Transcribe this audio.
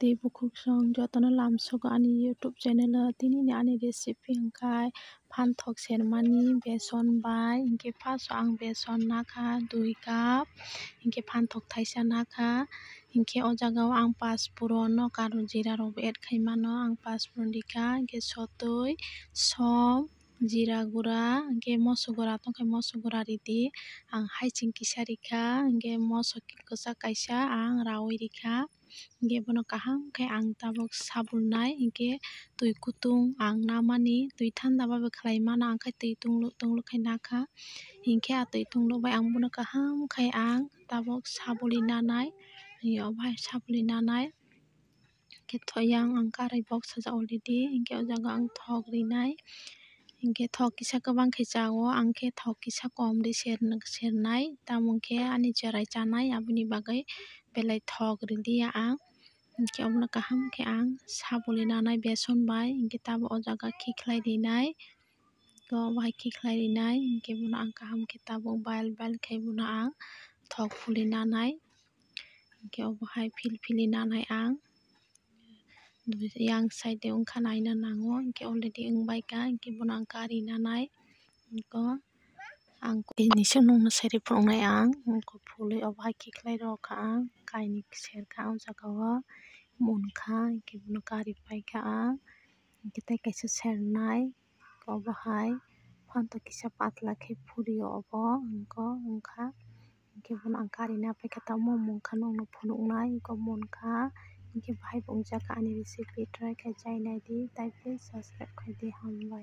tei bukhuk song jotono lamsugo ani YouTube channel o tini ni ani recipe hingkhai phanthok sermani beson bai hingkhe first o ang beson nakha 2 cup hingkhe phanthok taisa nakha hingkhe o jaga o ang pachforon noka aro jeera rok bo add khai mano ang pachforon rikha hingkhe sotui som jeera gura hingkhe moso gura tongkhai moso gura ridi ang haiching kisa rikha hingkhe moso kwchak kaisa ang rawi rikha hingkhe bono kaham khe ang tabuk sabulnai hingkhe tui kutung ang namani tui thanda babe khlai mano angkhai tui tungluk tungluk khai nakha hingkhe ah tui tungluk bai ang bono kaham khai ang tabuk sabuli nanai bai sabuli nanai hingkhe yang ang karai box sajao ready hingkhe o jaga ang thok rinai hingkhe thok kisa kwbang khai chao angkhe thok kisa komri sernai tamokhe ani cherai chanai aboni bagui belai thok ridiya ang hingkhe obono kaham khe ang sabuli nanai beson bai hingkhe tabuk o jaga khiklai rinai bai khiklai rinai hingkhe bono ang kaham khe tabuk bail bail khai bono ang thok fuli nanai hingkhe obo hai pilpili nanai ang yang side o wngkha naina nango hingkhe already wngbai kha hingkhe bono ang kari nanai ang bini swngno sai rifrungnai ang fului obo hai khiklai rokha ang kainui serkha o jaga o munkha hingkhe bono kari paikha ang hingkhe tei kaisa sernai obo hai phantok kisa patla khe furiyo obo wngkha hingkhe bono ang kari napaikha tamo munkha nongno phunuknai eko munkha hingkhe bahai bo wngjago ani recipe try khai chai naidi tai please subscribe khai di hambai.